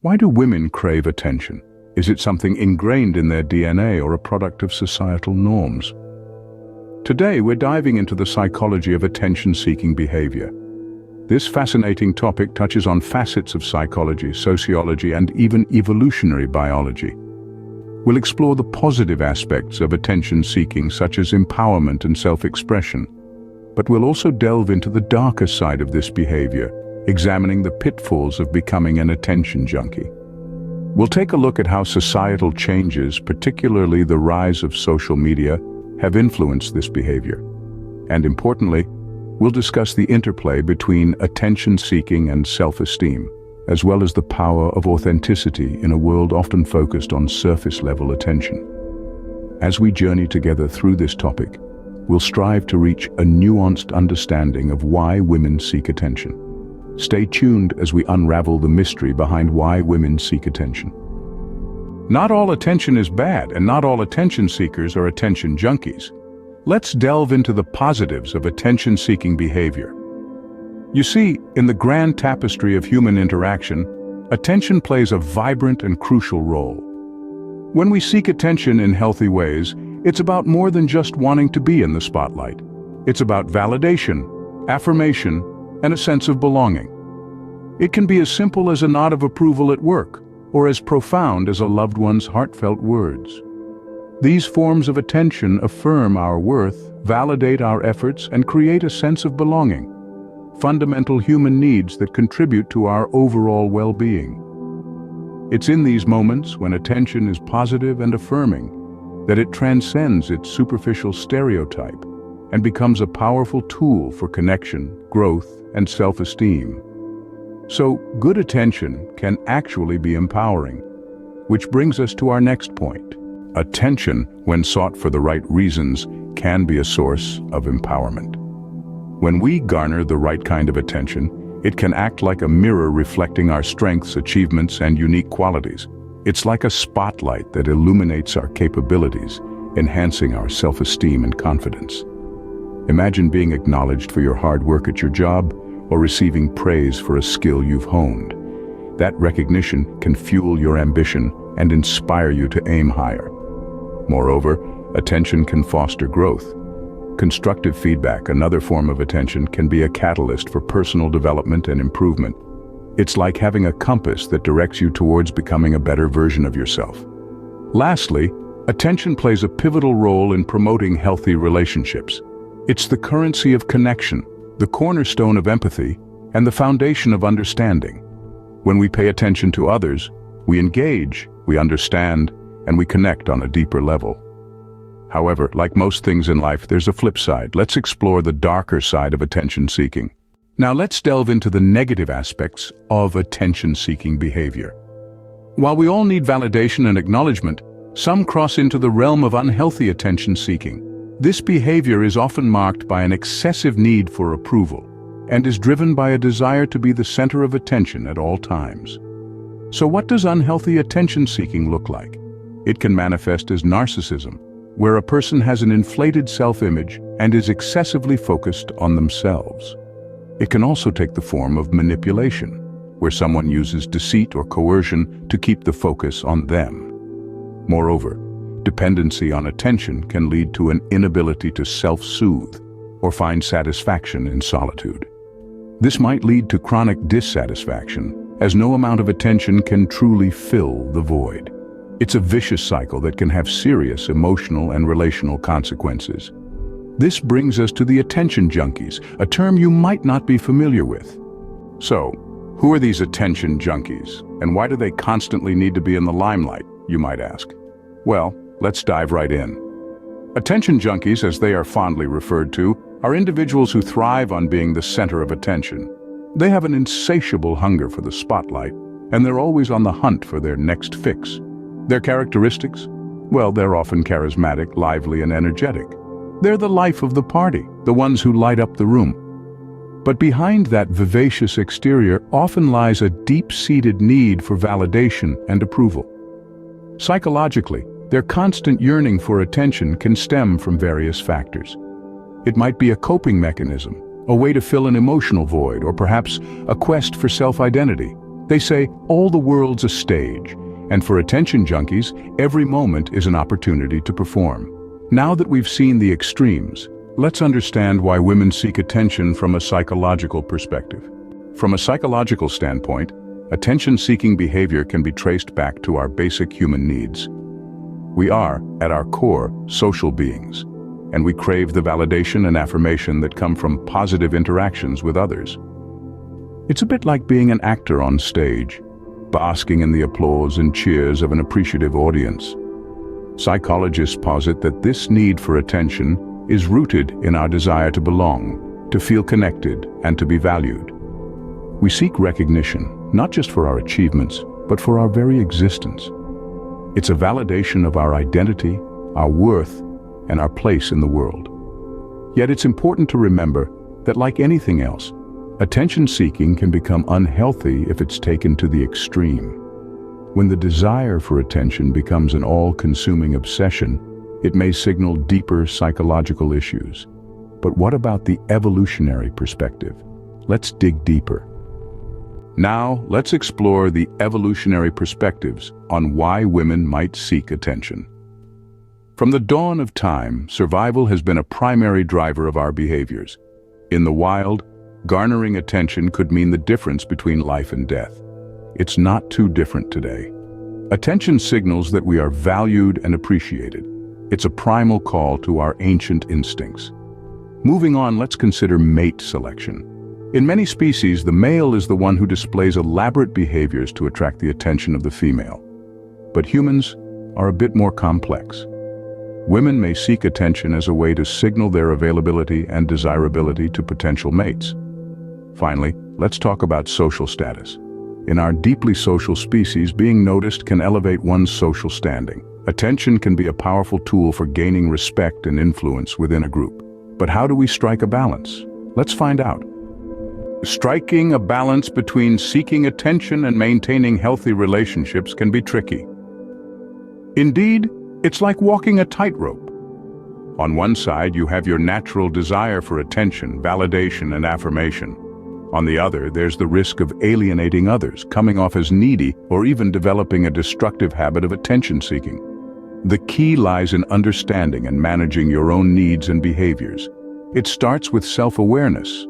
Why do women crave attention? Is it something ingrained in their DNA or a product of societal norms? Today, we're diving into the psychology of attention-seeking behavior. This fascinating topic touches on facets of psychology, sociology, and even evolutionary biology. We'll explore the positive aspects of attention-seeking, such as empowerment and self-expression. But we'll also delve into the darker side of this behavior, examining the pitfalls of becoming an attention junkie. We'll take a look at how societal changes, particularly the rise of social media, have influenced this behavior. And importantly, we'll discuss the interplay between attention-seeking and self-esteem, as well as the power of authenticity in a world often focused on surface-level attention. As we journey together through this topic, we'll strive to reach a nuanced understanding of why women seek attention. Stay tuned as we unravel the mystery behind why women seek attention. Not all attention is bad, and not all attention seekers are attention junkies. Let's delve into the positives of attention-seeking behavior. You see, in the grand tapestry of human interaction, attention plays a vibrant and crucial role. When we seek attention in healthy ways, it's about more than just wanting to be in the spotlight. It's about validation, affirmation, and a sense of belonging. It can be as simple as a nod of approval at work, or as profound as a loved one's heartfelt words. These forms of attention affirm our worth, validate our efforts, and create a sense of belonging, fundamental human needs that contribute to our overall well-being. It's in these moments, when attention is positive and affirming, that it transcends its superficial stereotype and becomes a powerful tool for connection, growth, and self-esteem. So, good attention can actually be empowering, which brings us to our next point. Attention, when sought for the right reasons, can be a source of empowerment. When we garner the right kind of attention, it can act like a mirror reflecting our strengths, achievements, and unique qualities. It's like a spotlight that illuminates our capabilities, enhancing our self-esteem and confidence. Imagine being acknowledged for your hard work at your job, or receiving praise for a skill you've honed. That recognition can fuel your ambition and inspire you to aim higher. Moreover, attention can foster growth. Constructive feedback, another form of attention, can be a catalyst for personal development and improvement. It's like having a compass that directs you towards becoming a better version of yourself. Lastly, attention plays a pivotal role in promoting healthy relationships. It's the currency of connection, the cornerstone of empathy, and the foundation of understanding. When we pay attention to others, we engage, we understand, and we connect on a deeper level. However, like most things in life, there's a flip side. Let's explore the darker side of attention-seeking. Now let's delve into the negative aspects of attention-seeking behavior. While we all need validation and acknowledgement, some cross into the realm of unhealthy attention-seeking. This behavior is often marked by an excessive need for approval and is driven by a desire to be the center of attention at all times. So what does unhealthy attention-seeking look like? It can manifest as narcissism, where a person has an inflated self-image and is excessively focused on themselves. It can also take the form of manipulation, where someone uses deceit or coercion to keep the focus on them. Moreover, dependency on attention can lead to an inability to self-soothe or find satisfaction in solitude. This might lead to chronic dissatisfaction, as no amount of attention can truly fill the void. It's a vicious cycle that can have serious emotional and relational consequences. This brings us to the attention junkies, a term you might not be familiar with. So, who are these attention junkies, and why do they constantly need to be in the limelight, you might ask? Well, let's dive right in. Attention junkies, as they are fondly referred to, are individuals who thrive on being the center of attention. They have an insatiable hunger for the spotlight, and they're always on the hunt for their next fix. Their characteristics? Well, they're often charismatic, lively, and energetic. They're the life of the party, the ones who light up the room. But behind that vivacious exterior often lies a deep-seated need for validation and approval. Psychologically, their constant yearning for attention can stem from various factors. It might be a coping mechanism, a way to fill an emotional void, or perhaps a quest for self-identity. They say all the world's a stage, and for attention junkies, every moment is an opportunity to perform. Now that we've seen the extremes, let's understand why women seek attention from a psychological perspective. From a psychological standpoint, attention-seeking behavior can be traced back to our basic human needs. We are, at our core, social beings, and we crave the validation and affirmation that come from positive interactions with others. It's a bit like being an actor on stage, basking in the applause and cheers of an appreciative audience. Psychologists posit that this need for attention is rooted in our desire to belong, to feel connected, and to be valued. We seek recognition, not just for our achievements, but for our very existence. It's a validation of our identity, our worth, and our place in the world. Yet it's important to remember that, like anything else, attention-seeking can become unhealthy if it's taken to the extreme. When the desire for attention becomes an all-consuming obsession, it may signal deeper psychological issues. But what about the evolutionary perspective? Let's dig deeper. Now, let's explore the evolutionary perspectives on why women might seek attention. From the dawn of time, survival has been a primary driver of our behaviors. In the wild, garnering attention could mean the difference between life and death. It's not too different today. Attention signals that we are valued and appreciated. It's a primal call to our ancient instincts. Moving on, let's consider mate selection. In many species, the male is the one who displays elaborate behaviors to attract the attention of the female. But humans are a bit more complex. Women may seek attention as a way to signal their availability and desirability to potential mates. Finally, let's talk about social status. In our deeply social species, being noticed can elevate one's social standing. Attention can be a powerful tool for gaining respect and influence within a group. But how do we strike a balance? Let's find out. Striking a balance between seeking attention and maintaining healthy relationships can be tricky. Indeed, it's like walking a tightrope. On one side, you have your natural desire for attention, validation, and affirmation. On the other, there's the risk of alienating others, coming off as needy, or even developing a destructive habit of attention-seeking. The key lies in understanding and managing your own needs and behaviors. It starts with self-awareness.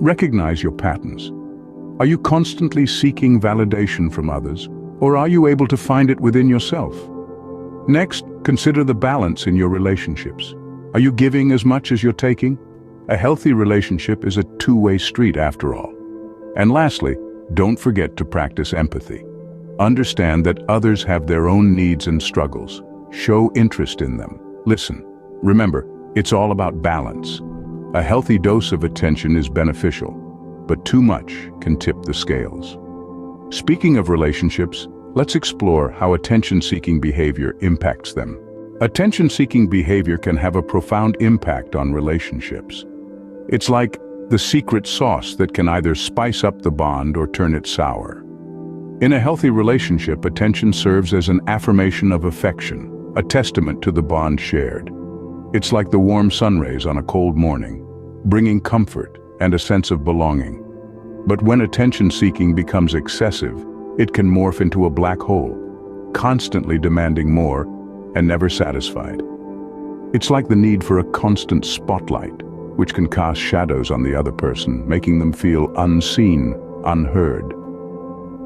Recognize your patterns. Are you constantly seeking validation from others, or are you able to find it within yourself? Next, consider the balance in your relationships. Are you giving as much as you're taking? A healthy relationship is a two-way street after all. And lastly, don't forget to practice empathy. Understand that others have their own needs and struggles. Show interest in them. Listen. Remember, it's all about balance. A healthy dose of attention is beneficial, but too much can tip the scales. Speaking of relationships, let's explore how attention-seeking behavior impacts them. Attention-seeking behavior can have a profound impact on relationships. It's like the secret sauce that can either spice up the bond or turn it sour. In a healthy relationship, attention serves as an affirmation of affection, a testament to the bond shared. It's like the warm sun rays on a cold morning, bringing comfort and a sense of belonging. But when attention-seeking becomes excessive, it can morph into a black hole, constantly demanding more and never satisfied. It's like the need for a constant spotlight, which can cast shadows on the other person, making them feel unseen, unheard.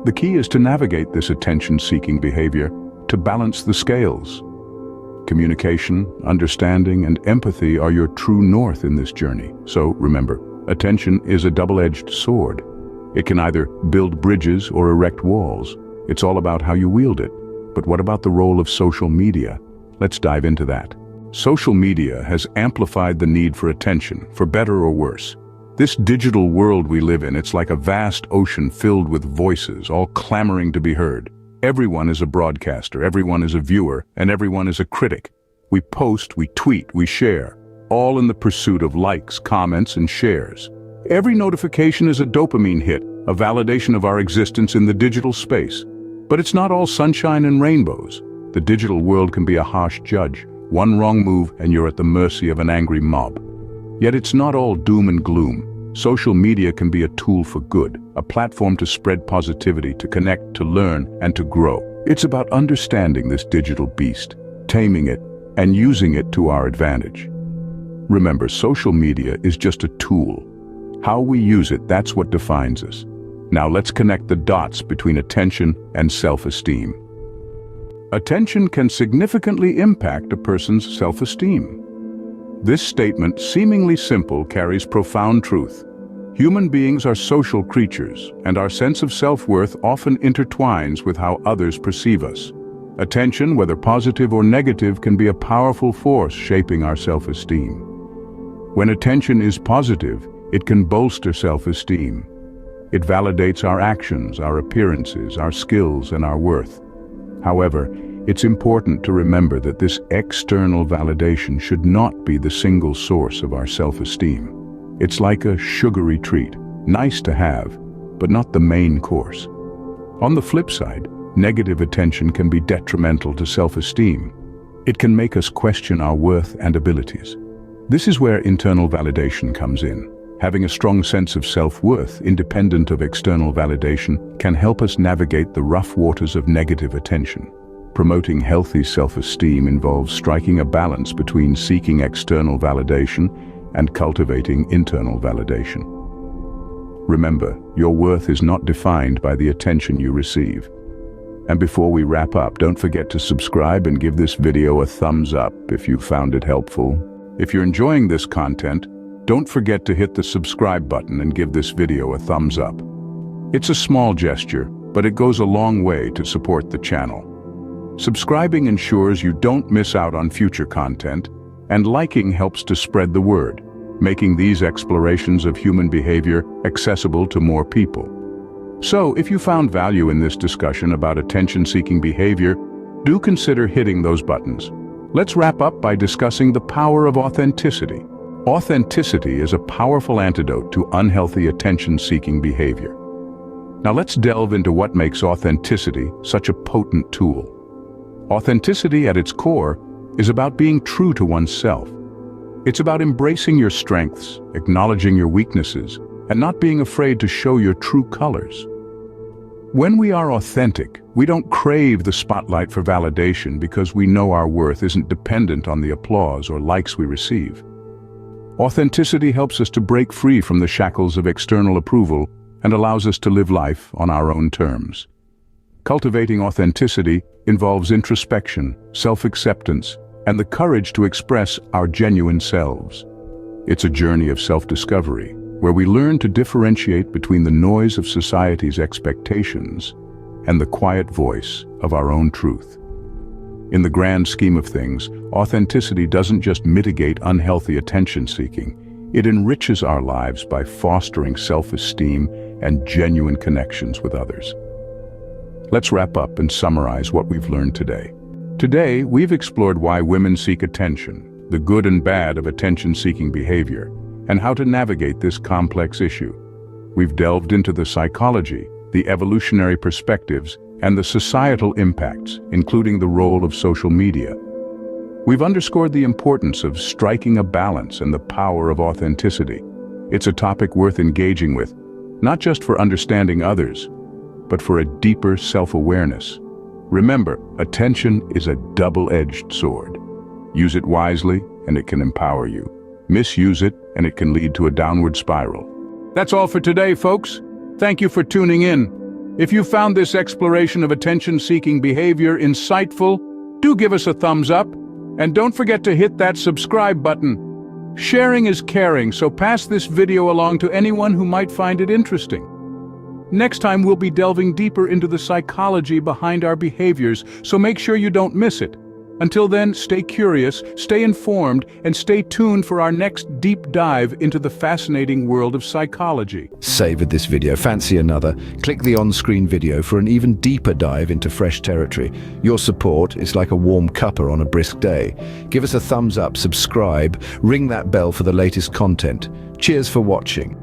The key is to navigate this attention-seeking behavior, to balance the scales. Communication, understanding, and empathy are your true north in this journey. So remember, attention is a double-edged sword. It can either build bridges or erect walls. It's all about how you wield it. But what about the role of social media? Let's dive into that. Social media has amplified the need for attention, for better or worse. This digital world we live in, it's like a vast ocean filled with voices, all clamoring to be heard. Everyone is a broadcaster, everyone is a viewer, and everyone is a critic. We post, we tweet, we share, all in the pursuit of likes, comments, and shares. Every notification is a dopamine hit, a validation of our existence in the digital space. But it's not all sunshine and rainbows. The digital world can be a harsh judge. One wrong move and you're at the mercy of an angry mob. Yet it's not all doom and gloom. social media can be a tool for good, a platform to spread positivity, to connect, to learn, and to grow. It's about understanding this digital beast, taming it, and using it to our advantage. Remember, social media is just a tool. How we use it, that's what defines us. Now let's connect the dots between attention and self-esteem. Attention can significantly impact a person's self-esteem. This statement, seemingly simple, carries profound truth. Human beings are social creatures, and our sense of self-worth often intertwines with how others perceive us. Attention, whether positive or negative, can be a powerful force shaping our self-esteem. When attention is positive, it can bolster self-esteem. It validates our actions, our appearances, our skills, and our worth. However, it's important to remember that this external validation should not be the single source of our self-esteem. It's like a sugary treat, nice to have, but not the main course. On the flip side, negative attention can be detrimental to self-esteem. It can make us question our worth and abilities. This is where internal validation comes in. Having a strong sense of self-worth, independent of external validation, can help us navigate the rough waters of negative attention. Promoting healthy self-esteem involves striking a balance between seeking external validation and cultivating internal validation. Remember, your worth is not defined by the attention you receive. And before we wrap up, don't forget to subscribe and give this video a thumbs up if you found it helpful. If you're enjoying this content, don't forget to hit the subscribe button and give this video a thumbs up. It's a small gesture, but it goes a long way to support the channel. Subscribing ensures you don't miss out on future content, and liking helps to spread the word, making these explorations of human behavior accessible to more people. So, if you found value in this discussion about attention-seeking behavior, do consider hitting those buttons. Let's wrap up by discussing the power of authenticity. Authenticity is a powerful antidote to unhealthy attention-seeking behavior. Now let's delve into what makes authenticity such a potent tool. Authenticity at its core is about being true to oneself. It's about embracing your strengths, acknowledging your weaknesses, and not being afraid to show your true colors. When we are authentic, we don't crave the spotlight for validation because we know our worth isn't dependent on the applause or likes we receive. Authenticity helps us to break free from the shackles of external approval and allows us to live life on our own terms. Cultivating authenticity involves introspection, self-acceptance, and the courage to express our genuine selves. It's a journey of self-discovery, where we learn to differentiate between the noise of society's expectations and the quiet voice of our own truth. In the grand scheme of things, authenticity doesn't just mitigate unhealthy attention-seeking, it enriches our lives by fostering self-esteem and genuine connections with others. Let's wrap up and summarize what we've learned today. Today, we've explored why women seek attention, the good and bad of attention-seeking behavior, and how to navigate this complex issue. We've delved into the psychology, the evolutionary perspectives, and the societal impacts, including the role of social media. We've underscored the importance of striking a balance and the power of authenticity. It's a topic worth engaging with, not just for understanding others, but for a deeper self-awareness. Remember, attention is a double-edged sword. Use it wisely, and it can empower you. Misuse it, and it can lead to a downward spiral. That's all for today, folks. Thank you for tuning in. If you found this exploration of attention-seeking behavior insightful, do give us a thumbs up, and don't forget to hit that subscribe button. Sharing is caring, so pass this video along to anyone who might find it interesting. Next time we'll be delving deeper into the psychology behind our behaviors, so make sure you don't miss it. Until then, stay curious, stay informed, and stay tuned for our next deep dive into the fascinating world of psychology. Savored this video, fancy another? Click the on-screen video for an even deeper dive into fresh territory. Your support is like a warm cuppa on a brisk day. Give us a thumbs up, subscribe, ring that bell for the latest content. Cheers for watching.